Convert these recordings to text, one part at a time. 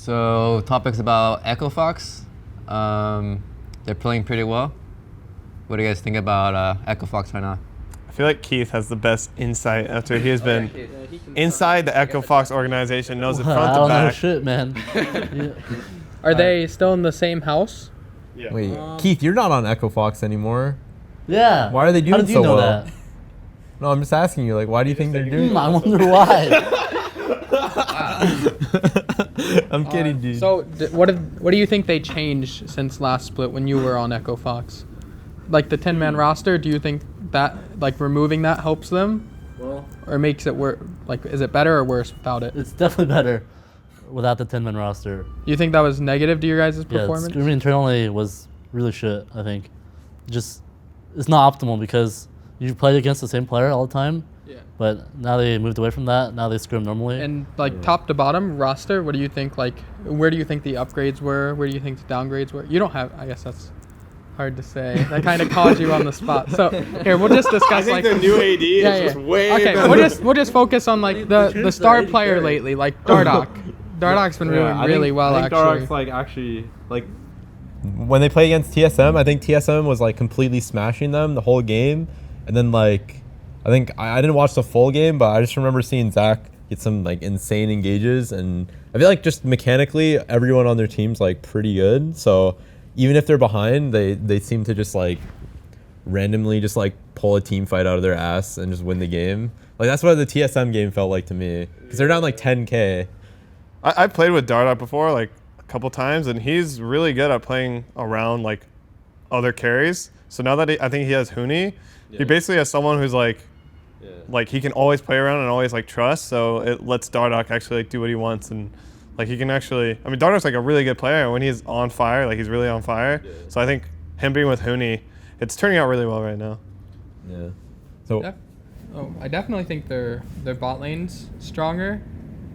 So topics about Echo Fox. They're playing pretty well. What do you guys think about Echo Fox right now? I feel like Keith has the best insight after he has been inside the Echo Fox organization, knows it front to I don't know back. shit, man. Yeah. Are they still in the same house? Yeah. Wait, Keith, you're not on Echo Fox anymore. Yeah. Why are they doing How did you so know well? that? No, I'm just asking you. Like, why do you think they're doing? I wonder why. I'm kidding, dude. So what do you think they changed since last split when you were on Echo Fox? Like the 10-man roster, do you think that like removing that helps them? Well, or makes it worse? Like, is it better or worse without it? it's definitely better without the 10-man roster. You think that was negative to your guys' Yeah, performance? screaming internally was really shit, I think. Just, it's not optimal because you played against the same player all the time. Yeah. But now they moved away from that. Now they scrim normally. And like top to bottom roster, what do you think? Like, where do you think the upgrades were? Where do you think the downgrades were? You don't have. I guess that's hard to say. That kind of caught you on the spot. So here we'll just discuss. I think like the new AD is just way Okay, better. we'll just focus on like the star player lately, like Dardoch. Dardoch's been doing really well I think actually. Dardoch's like actually like When they play against TSM, I think TSM was like completely smashing them the whole game, and then like I think I didn't watch the full game, but I just remember seeing Zach get some like insane engages, and I feel like just mechanically everyone on their team's like pretty good. So even if they're behind, they seem to just like randomly just like pull a team fight out of their ass and just win the game. Like that's what the TSM game felt like to me, because they're down like 10K. I played with Dardoch before, like a couple times, and he's really good at playing around like other carries. So now that I think he has Huni, he basically has someone who's like he can always play around and always like trust. So it lets Dardoch actually like do what he wants, and like he can actually. I mean, Dardoch's like a really good player, and when he's on fire, like he's really on fire. So I think him being with Huni, it's turning out really well right now. Yeah. So I definitely think their bot lane's stronger.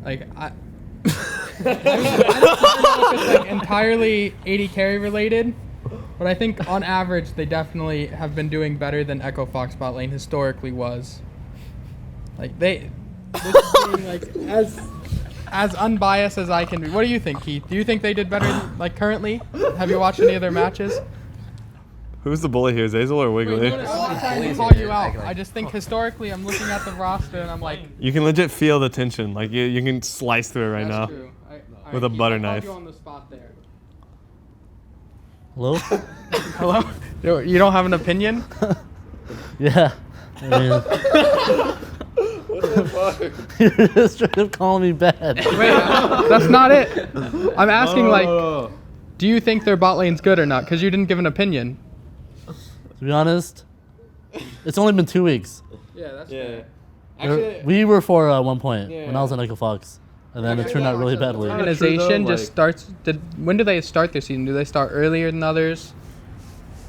Like I don't know if it's like entirely 80 carry related, but I think on average they definitely have been doing better than Echo Fox bot lane historically was. Like this is being like as unbiased as I can be. What do you think, Keith? Do you think they did better like currently? Have you watched any of their matches? Who's the bully here, Zeyzal or Wiggily? I'm not trying to call you out. I just think historically I'm looking at the roster and I'm like, You can legit feel the tension. Like you can slice through it right now. that's true. With a butter Keith, I'll knife. put you on the spot there. Hello? Hello? You don't have an opinion? Yeah. I mean, What the fuck? you're just straight up calling me bad. Wait, that's not it. I'm asking do you think their bot lane's good or not? Because you didn't give an opinion. To be honest, it's only been 2 weeks. Yeah, that's We were for 1 point when I was on Echo Fox, and then it turned out really badly. Organization just starts. When do they start their season? Do they start earlier than others?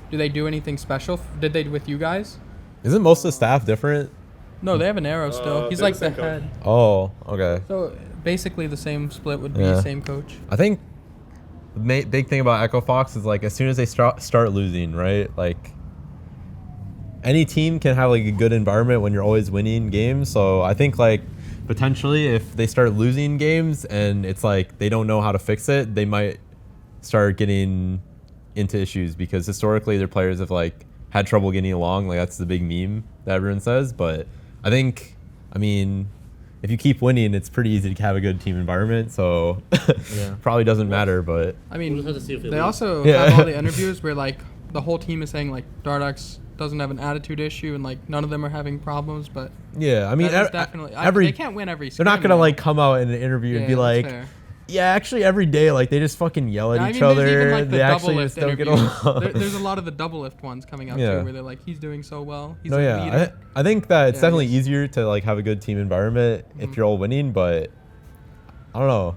Do they do anything special? Did they with you guys? isn't most of the staff different? No, they have an arrow still. He's they're like the the same head. Oh, okay. So basically the same split would be Yeah. same coach. I think the big thing about Echo Fox is like as soon as they start losing, right? Like any team can have like a good environment when you're always winning games. So I think like potentially if they start losing games and it's like they don't know how to fix it, they might start getting into issues, because historically their players have like had trouble getting along. Like that's the big meme that everyone says. But I mean, if you keep winning, it's pretty easy to have a good team environment. So probably doesn't matter. But I mean, We'll just have to see if they they lose. also Yeah. have all the interviews where like the whole team is saying like Dardoch doesn't have an attitude issue and like none of them are having problems, but yeah, I mean, that is definitely they can't win every. they're not scrim, gonna though. like come out in an interview and be that's like, fair. yeah, actually every day like they just fucking yell at I each mean, there's other. even, like, the They double actually lift just don't get interviews. along. There's a lot of the double lift ones coming out Yeah. too, where they're like, he's doing so well. He's No, a yeah, leader. I think that it's Yeah, definitely yes. easier to like have a good team environment if you're all winning, but I don't know.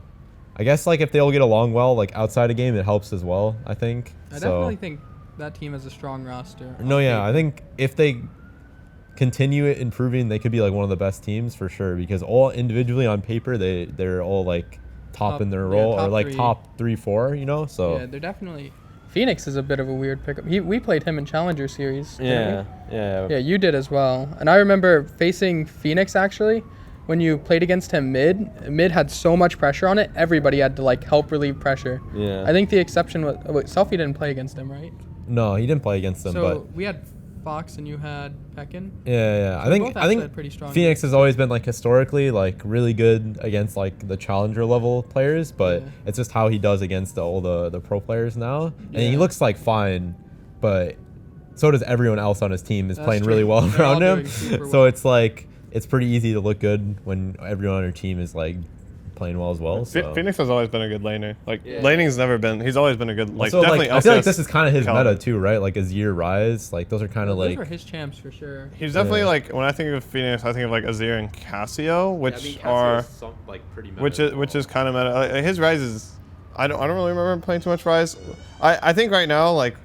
I guess like if they all get along well, like outside a game, it helps as well. I think. I definitely think that team has a strong roster. No, yeah, I think if they continue it improving, they could be like one of the best teams for sure. Because all individually on paper, they're all like top in their role, or top like three. top 3-4. You know, so Yeah, they're definitely. Phoenix is a bit of a weird pickup. We played him in Challenger Series. didn't we? yeah. Yeah, you did as well. And I remember facing Phoenix actually, when you played against him mid had so much pressure on it. Everybody had to like help relieve pressure. Yeah. I think the exception was Selfie didn't play against him, right? No, he didn't play against them, So but we had Fox and you had Peckin. yeah. So I both actually think had pretty strong Phoenix games. has always been like historically like really good against like the challenger level players, but Yeah. it's just how he does against all the pro players now. And he Yeah. looks like fine, but so does everyone else on his team is That's playing true. really well They're all around him. doing super So well. it's like it's pretty easy to look good when everyone on your team is like playing well as well. So. Phoenix has always been a good laner. Like Yeah. laning's never been. He's always been a good. Like So definitely. like, I feel like LCS this is kind of his caliber. meta too, right? Like Azir, Rise, like those are kind of Those like were his champs for sure. He's definitely Yeah. like when I think of Phoenix, I think of like Azir and Cassio, which are which is kind of meta. Like, his Rise is. I don't really remember him playing too much Rise. I think right now like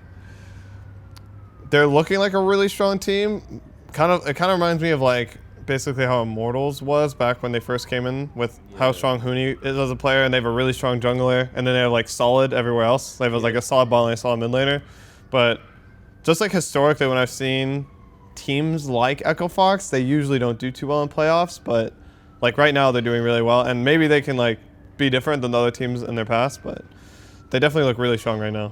they're looking like a really strong team. It kind of reminds me of like basically how Immortals was back when they first came in with how strong Huni is as a player, and they have a really strong jungler, and then they're like solid everywhere else. They have like a solid bot lane, a solid mid laner. But just like historically, when I've seen teams like Echo Fox, they usually don't do too well in playoffs. But like right now, they're doing really well, and maybe they can like be different than the other teams in their past. But they definitely look really strong right now.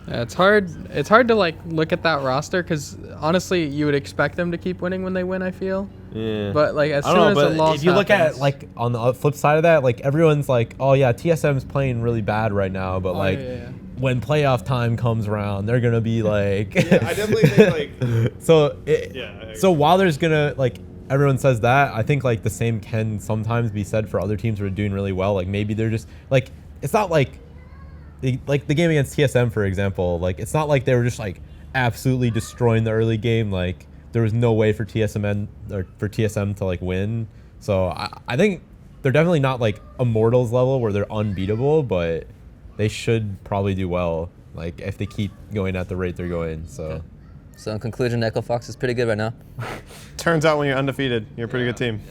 Yeah, it's hard. It's hard to like look at that roster because honestly, you would expect them to keep winning when they win. I feel. yeah. But like as I soon don't as know, a but loss if you look at happens- like on the flip side of that, like everyone's like, oh yeah, TSM's playing really bad right now, but Oh, like yeah. when playoff time comes around, they're gonna be like. Yeah, I definitely think like. so Yeah, I so while there's gonna like everyone says that, I think like the same can sometimes be said for other teams who are doing really well. Like maybe they're just like it's not like the game against TSM for example. Like it's not like they were just like absolutely destroying the early game. Like there was no way for TSM to like win. So I think they're definitely not like Immortals level where they're unbeatable, but they should probably do well. Like if they keep going at the rate they're going. So. So in conclusion, Echo Fox is pretty good right now. Turns out when you're undefeated, you're a pretty good team.